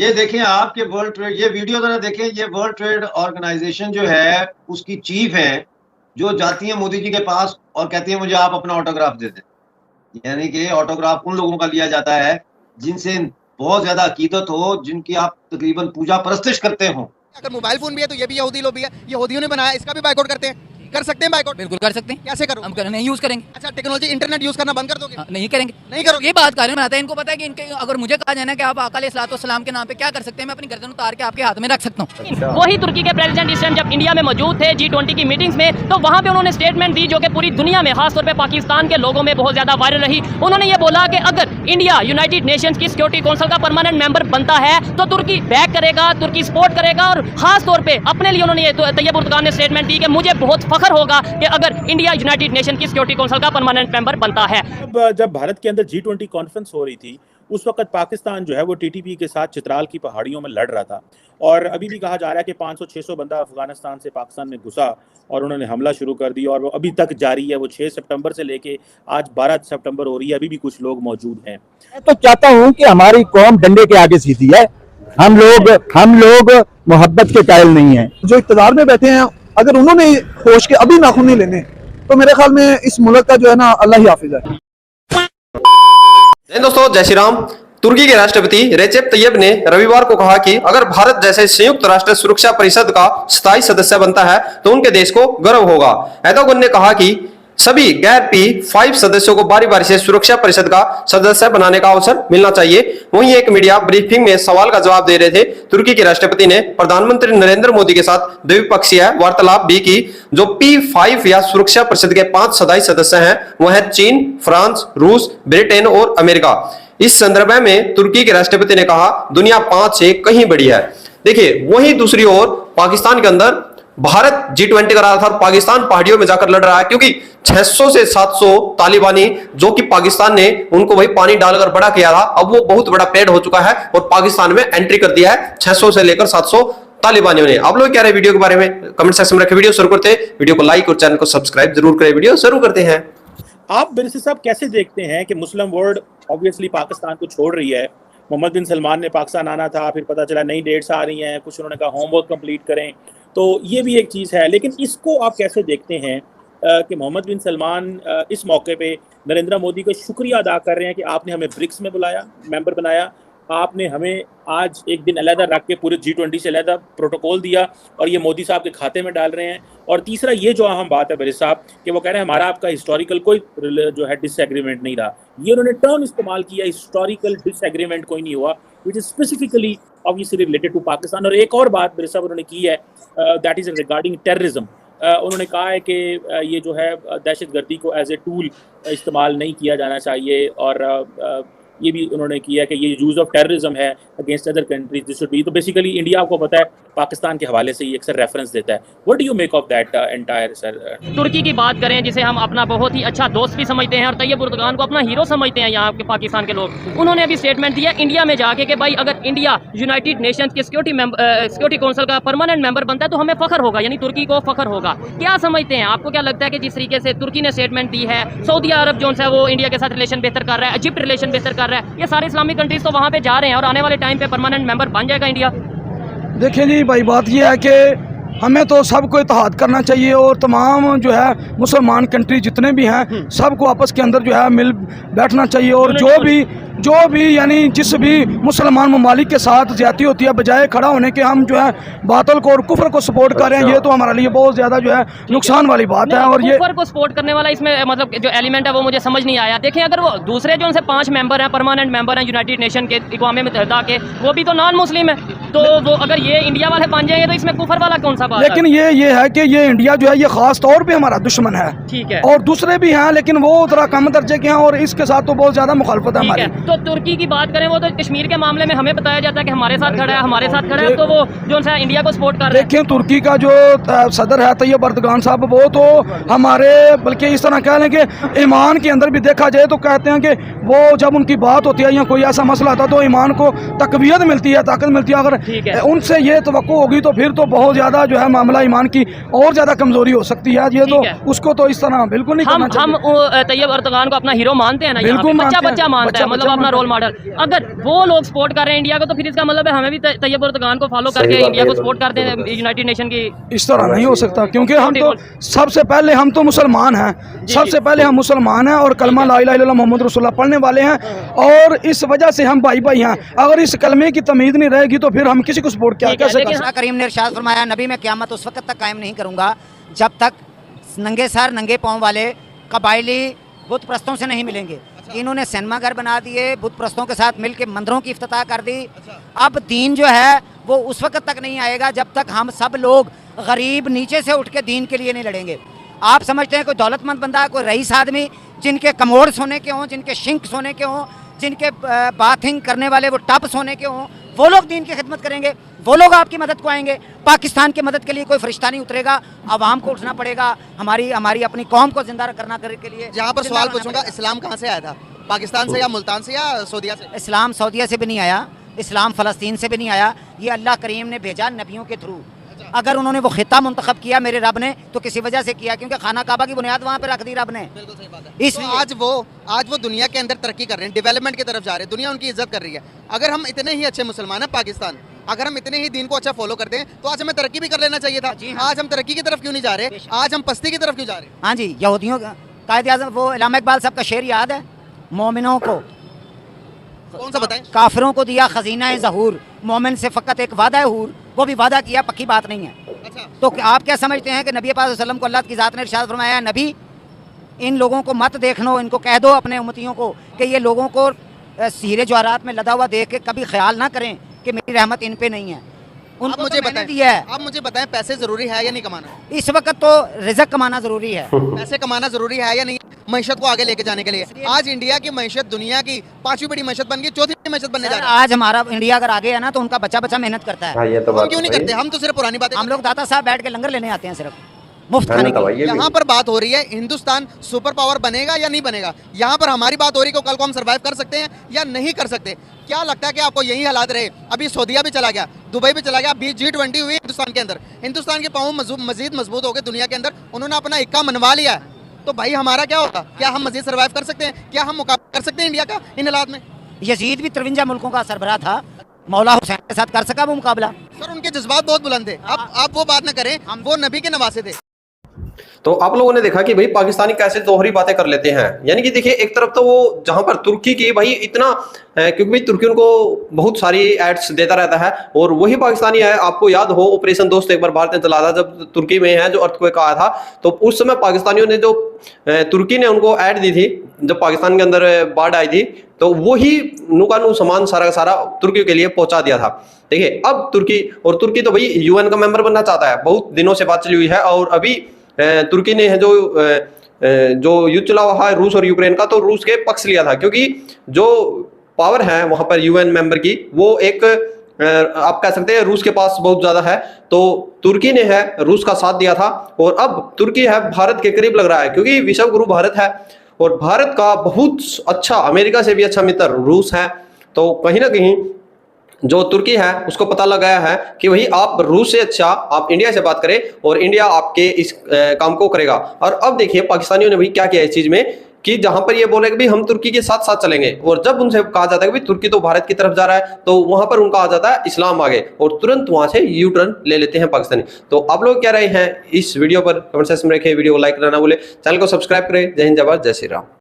ये देखें आपके वर्ल्ड ट्रेड, ये वीडियो जरा देखें, ये वर्ल्ड ट्रेड ऑर्गेनाइजेशन जो है उसकी चीफ है जो जाती है मोदी जी के पास और कहती है मुझे आप अपना ऑटोग्राफ दे दें। यानी कि ऑटोग्राफ उन लोगों का लिया जाता है जिनसे बहुत ज्यादा अकीदत हो, जिनकी आप तकरीबन पूजा परस्तिश करते हो। अगर मोबाइल फोन भी है तो ये भी यहूदी लोग भी है, यहूदियों ने बनाया, इसका भी बाइकआउट करते हैं। कर सकते हैं बाइकआउट? बिल्कुल कर सकते हैं। कैसे करो? हम नहीं यूज करेंगे। अच्छा, टेक्नोलॉजी इंटरनेट यूज करना बंद कर दोगे? नहीं करेंगे। नहीं करोगे? ये बात कारण बनाता है, इनको पता है कि इनके अगर मुझे कहा जाए ना कि आप आका अलैहिस्सलाम के नाम पे क्या कर सकते हैं, मैं अपनी गर्दन उतार के आपके हाथ में रख सकता हूँ। वही तुर्की के प्रेसिडेंट इस टाइम जब इंडिया में मौजूद थे G20 की मीटिंग्स में, तो वहाँ पे उन्होंने स्टेटमेंट दी जो कि पूरी दुनिया में खासतौर पे पाकिस्तान के लोगों में बहुत ज्यादा वायरल रही। उन्होंने ये बोला कि अगर इंडिया यूनाइटेड नेशंस की सिक्योरिटी काउंसिल का परमानेंट मेंबर बनता है तो तुर्की बैक करेगा, तुर्की सपोर्ट करेगा। और खास तौर पे अपने लिए उन्होंने तैयब उर्दगान ने स्टेटमेंट दी कि मुझे बहुत फख्र होगा कि अगर इंडिया यूनाइटेड नेशन की सिक्योरिटी काउंसिल का परमानेंट मेंबर बनता है। जब भारत के अंदर G20 कॉन्फ्रेंस हो रही थी उस वक्त पाकिस्तान जो है वो TTP के साथ चित्राल की पहाड़ियों में लड़ रहा था, और अभी भी कहा जा रहा है कि 500-600 बंदा अफगानिस्तान से पाकिस्तान में घुसा और उन्होंने हमला शुरू कर दिया, और वो अभी तक जारी है। वो 6 सितंबर से लेके आज 12 सितंबर हो रही है, अभी भी कुछ लोग मौजूद हैं। मैं तो चाहता हूँ कि हमारी कौम डंडे के आगे सीधी है। हम लोग मोहब्बत के कायल नहीं है। जो इक़्तिदार में बैठे हैं, अगर उन्होंने होश के अभी नाखून नहीं लेने तो मेरे ख्याल में इस मुल्क का जो है ना अल्लाह ही हाफिज है। दोस्तों, जय श्री राम। तुर्की के राष्ट्रपति रेसेप तैयब ने रविवार को कहा कि अगर भारत जैसे संयुक्त राष्ट्र सुरक्षा परिषद का स्थायी सदस्य बनता है तो उनके देश को गर्व होगा। एर्दोगन ने कहा कि सभी गैर P5 सदस्यों को बारी बारी से सुरक्षा परिषद का सदस्य बनाने का अवसर मिलना चाहिए। वहीं एक मीडिया ब्रीफिंग में सवाल का जवाब दे रहे थे तुर्की के राष्ट्रपति ने प्रधानमंत्री नरेंद्र मोदी के साथ द्विपक्षीय वार्तालाप भी की। जो P5 या सुरक्षा परिषद के 5 स्थायी सदस्य हैं वह है चीन, फ्रांस, रूस, ब्रिटेन और अमेरिका। इस संदर्भ में तुर्की के राष्ट्रपति ने कहा दुनिया 5 से कहीं बड़ी है। देखिए, वहीं दूसरी ओर पाकिस्तान के अंदर भारत G20 करा रहा था और पाकिस्तान पहाड़ियों में जाकर लड़ रहा है, क्योंकि 600 से 700 तालिबानी जो कि पाकिस्तान ने उनको वही पानी डालकर बड़ा किया था, अब वो बहुत बड़ा पेड़ हो चुका है और पाकिस्तान में एंट्री कर दिया है 600 से लेकर 700 तालिबानियों ने। आप लोग क्या रहे वीडियो के बारे में कमेंट सेक्शन में रखें। वीडियो शुरू करते हैं, वीडियो को लाइक और चैनल को सब्सक्राइब जरूर करें। वीडियो शुरू करते हैं। आप बिरसी साहब कैसे देखते हैं कि मुस्लिम वर्ल्ड ऑब्वियसली पाकिस्तान को छोड़ रही है? मोहम्मद बिन सलमान ने पाकिस्तान आना था, फिर पता चला नई डेट्स आ रही हैं, कुछ उन्होंने कहा होमवर्क कंप्लीट करें, तो ये भी एक चीज़ है। लेकिन इसको आप कैसे देखते हैं कि मोहम्मद बिन सलमान इस मौके पे नरेंद्र मोदी का शुक्रिया अदा कर रहे हैं कि आपने हमें ब्रिक्स में बुलाया, मेंबर बनाया, आपने हमें आज एक दिन अलहदा रख के पूरे G20 से अलहदा प्रोटोकॉल दिया और ये मोदी साहब के खाते में डाल रहे हैं। और तीसरा ये जो अहम बात है बरीद साहब कि वो कह रहे हैं हमारा आपका हिस्टोरिकल कोई जो है डिसएग्रीमेंट नहीं रहा। ये उन्होंने टर्म इस्तेमाल किया, हिस्टोरिकल डिसएग्रीमेंट कोई नहीं हुआ, which is specifically obviously related to Pakistan. और एक और बात बरीद साहब उन्होंने की है, दैट इज रिगार्डिंग टेररिज्म। उन्होंने कहा है कि ये जो है दहशतगर्दी को एज ए टूल इस्तेमाल नहीं किया जाना चाहिए, और ये भी उन्होंने किया कि ये यूज ऑफ टेररिज्म है against other countries this should be. तो बेसिकली इंडिया आपको पता है पाकिस्तान के हवाले से ये अक्सर रेफरेंस देता है। What do you make of that entire sir? तुर्की की बात करें जिसे हम अपना बहुत ही अच्छा दोस्त भी समझते हैं और तैयब उर्दगान को अपना हीरो समझते हैं यहाँ के पाकिस्तान के लोग, उन्होंने अभी स्टेटमेंट दिया इंडिया में जाके कि भाई अगर इंडिया यूनाइटेड नेशंस की सिक्योरिटी काउंसिल का परमानेंट मेंबर बनता है तो हमें फख्र होगा, यानी तुर्की को फख्र होगा। क्या समझते हैं, आपको क्या लगता है कि जिस तरीके से तुर्की ने स्टेटमेंट दी है, सऊदी अरब जो है वो इंडिया के साथ रिलेशन बेहतर कर रहा है, इजिप्ट रिलेशन बेहतर कर रहा है, ये सारे इस्लामिक कंट्रीज तो वहाँ पे जा रहे हैं और आने वाले टाइम पे परमानेंट मेंबर बन जाएगा इंडिया? देखिए जी भाई, बात यह है कि हमें तो सबको इत्तेहाद करना चाहिए और तमाम जो है मुसलमान कंट्री जितने भी हैं सबको आपस के अंदर जो है मिल बैठना चाहिए। और जो भी यानी जिस भी मुसलमान ममालिक के साथ ज्यादती होती है, बजाय खड़ा होने के हम जो है बातल को और कुफ्र को सपोर्ट कर रहे हैं, ये तो हमारे लिए बहुत ज़्यादा जो है नुकसान वाली बात है। और ये कुफ्र को सपोर्ट करने वाला इसमें मतलब जो एलिमेंट है वो मुझे समझ नहीं आया। देखें, अगर वो दूसरे जो उनसे 5 मेंबर हैं, परमानेंट मेंबर हैं यूनाइटेड नेशन के, इक़वाम मुत्तहिदा के, वो भी तो नॉन मुस्लिम है, तो वो अगर ये इंडिया वाले बन जाएंगे तो इसमें कुफ्र वाला कौन सा बात? लेकिन ये है कि ये इंडिया जो है ये खास तौर पे हमारा दुश्मन है, ठीक है, और दूसरे भी हैं लेकिन वो थोड़ा कम दर्जे के हैं और इसके साथ तो बहुत ज्यादा मुखालफत है हमारी। तो तुर्की की बात करें, वो तो कश्मीर के मामले में हमें बताया जाता है कि हमारे साथ खड़ा है, हमारे साथ खड़ा है, तो वो जो है इंडिया को सपोर्ट कर रहे हैं। देखिए, तुर्की का जो सदर है तैयब उर्दगान साहब, वो तो हमारे बल्कि इस तरह कह लें कि ईमान के अंदर भी देखा जाए तो कहते हैं कि वो जब उनकी बात होती है या कोई ऐसा मसला आता है तो ईमान को तकवीयत मिलती है, ताकत मिलती है। अगर ठीक है। उनसे ये तवक्को होगी तो फिर तो बहुत ज़्यादा जो है मामला ईमान की और ज़्यादा कमज़ोरी हो सकती है। ये तो उसको तो इस तरह बिल्कुल नहीं करना चाहिए। हम तैयब अर्दगान को अपना हीरो मानते हैं ना, बिल्कुल बच्चा मानता है, मतलब अपना रोल मॉडल। अगर वो लोग सपोर्ट कर रहे हैं इंडिया को, तो फिर इसका मतलब है हमें भी तैयब अर्दगान को फॉलो करके इंडिया को सपोर्ट करते हैं यूनाइटेड नेशन की। इस तरह नहीं हो सकता, क्योंकि हम तो सबसे पहले हम तो मुसलमान हैं, सबसे पहले हम मुसलमान हैं और कलमा ला इलाहा इल्लल्लाह मोहम्मद रसूलुल्लाह पढ़ने वाले हैं, और इस वजह से हम भाई भाई हैं। अगर इस कलमे की तमीद नहीं रहेगी तो फिर हम किसी को सपोर्ट क्या कर सकते हैं। करीम ने इरशाद फरमाया, नबी मैं क़यामत उस वक्त तक कायम नहीं करूँगा जब तक नंगे सर नंगे पाँव वाले कबायली बुत प्रस्तों से नहीं मिलेंगे। इन्होंने सिनेमा घर बना दिए, बुत प्रस्तों के साथ मिलकर मंदिरों की इफ्तिताह कर दी। अब दीन जो है वो उस वक्त तक नहीं आएगा जब तक हम सब लोग गरीब नीचे से उठ के दीन के लिए नहीं लड़ेंगे। आप समझते हैं कोई दौलतमंद बंदा, कोई रईस आदमी जिनके कमोड़ सोने के हों, जिनके शिंक सोने के हों, जिनके बाथिंग करने वाले वो टब सोने के हों, वो लोग दीन की खिदमत करेंगे, वो लोग आपकी मदद को आएंगे। पाकिस्तान की मदद के लिए कोई फरिश्ता नहीं उतरेगा, आवाम को उठना पड़ेगा हमारी अपनी कौम को जिंदा करना के लिए। जहाँ पर सवाल पूछूंगा, इस्लाम कहाँ से आया था? पाकिस्तान से या मुल्तान से या सऊदीया से? इस्लाम सऊदीया से भी नहीं आया, इस्लाम फ़लस्तीन से भी नहीं आया, ये अल्लाह करीम ने भेजा नबियों के थ्रू। अगर उन्होंने वो खिता मुंतखब किया मेरे रब ने तो किसी वजह से किया, क्योंकि खाना काबा की बुनियाद वहाँ पे रख दी रब ने। बिल्कुल सही बात है। इसलिए आज वो दुनिया के अंदर तरक्की कर रहे हैं, डेवलपमेंट की तरफ जा रहे हैं, दुनिया उनकी इज्जत कर रही है। अगर हम इतने ही अच्छे मुसलमान हैं पाकिस्तान, अगर हम इतने ही दीन को अच्छा फॉलो करते हैं तो आज हमें तरक्की भी कर लेना चाहिए था। आज हम तरक्की की तरफ क्यों नहीं जा रहे? आज हम पस्ती की तरफ क्यों जा रहे? हाँ जी, यहूदियों का कायदे-ए-आज़म वो इलामा इकबाल साहब का शेर याद है, मोमिनों को कौन सा बताएं? काफिरों को दिया खजीना ज़हूर, मोमिन से फ़कत एक वादा हूर, वो भी वादा किया, पक्की बात नहीं है। अच्छा। तो आप क्या समझते हैं कि नबी पाक सल्लल्लाहु अलैहि वसल्लम को अल्लाह की ज़ात ने इरशाद फरमाया, नबी इन लोगों को मत देखनो, इनको कह दो अपने उम्मतियों को कि ये लोगों को हीरे जवाहरात में लदा हुआ देख के कभी ख्याल ना करें कि मेरी रहमत इन पे नहीं है। उनको मुझे तो दिया है। आप मुझे बताएं, पैसे जरूरी है या नहीं कमाना? इस वक्त तो रिज़्क कमाना ज़रूरी है। पैसे कमाना जरूरी है या नहीं मईशत को आगे लेके जाने के लिए? आज इंडिया की मईशत दुनिया की 5वीं बड़ी मईशत बन गई, 4थी बड़ी मईशत बनने जा रही है। आज हमारा इंडिया अगर आगे है ना तो उनका बच्चा बच्चा मेहनत करता है। हम क्यों नहीं करते? हम तो सिर्फ पुरानी बातें। हम लोग दाता साहब बैठ के लंगर लेने आते हैं सिर्फ मुफ्त खाने के। यहाँ पर बात हो रही है हिंदुस्तान सुपर पावर बनेगा या नहीं बनेगा। यहाँ पर हमारी बात हो रही है कि कल को हम सर्वाइव कर सकते हैं या नहीं कर सकते। क्या लगता है कि आपको यही हालात रहे? अभी सऊदीया भी चला गया, दुबई भी चला गया, अभी G20 हुई हिंदुस्तान के अंदर, हिंदुस्तान के पाँव मजीद मजबूत हो गए दुनिया के अंदर, उन्होंने अपना इक्का मनवा लिया है। तो भाई हमारा क्या होगा? क्या हम मजीद सर्वाइव कर सकते हैं? क्या हम मुकाबला कर सकते हैं इंडिया का इन हालात में? यजीद भी 53 मुल्कों का सरबराह था, मौला हुसैन के साथ कर सका वो मुकाबला। सर उनके जज्बात बहुत बुलंद थे। आप वो बात ना करें, हम वो नबी के नवासे थे। तो आप लोगों ने देखा कि भाई पाकिस्तानी कैसे दोहरी बातें कर लेते हैं। यानी कि देखिए, एक तरफ तो वो जहां पर तुर्की की भाई इतना, क्योंकि भाई तुर्की उनको बहुत सारी एड्स देता रहता है, और वही पाकिस्तानी है। आपको याद हो ऑपरेशन दोस्त एक बार भारत ने चला था जब तुर्की में है जो अर्थक्वेक आया था, तो उस समय पाकिस्तानियों ने जो तुर्की ने उनको ऐड दी थी जब पाकिस्तान के अंदर बाढ़ आई थी, तो वही नुकानू सामान सारा का सारा तुर्की के लिए पहुंचा दिया था। देखिए अब तुर्की तो भाई यूएन का मेंबर बनना चाहता है, बहुत दिनों से बात चली हुई है, और अभी तुर्की ने जो युद्ध चला हुआ है रूस और यूक्रेन का, तो रूस के पक्ष लिया था, क्योंकि जो पावर है वहां पर यूएन मेंबर की वो एक आप कह सकते हैं रूस के पास बहुत ज्यादा है। तो तुर्की ने है रूस का साथ दिया था, और अब तुर्की है भारत के करीब लग रहा है, क्योंकि विश्व गुरु भारत है, और भारत का बहुत अच्छा, अमेरिका से भी अच्छा मित्र रूस है। तो कहीं ना कहीं जो तुर्की है उसको पता लगाया है कि भाई आप रूस से अच्छा आप इंडिया से बात करें, और इंडिया आपके इस काम को करेगा। और अब देखिए पाकिस्तानियों ने भाई क्या किया इस चीज में, कि जहां पर ये बोले कि भाई हम तुर्की के साथ साथ चलेंगे, और जब उनसे कहा जाता है कि भाई तुर्की तो भारत की तरफ जा रहा है, तो वहां पर उनका आ जाता है इस्लाम आगे, और तुरंत वहां से यू टर्न ले लेते हैं पाकिस्तानी। तो आप लोग क्या रहे हैं इस वीडियो पर, कमेंट सेक्शन में रखें, वीडियो को लाइक करना ना भूले, चैनल को सब्सक्राइब करें। जय हिंद, जय भारत, जय श्री राम।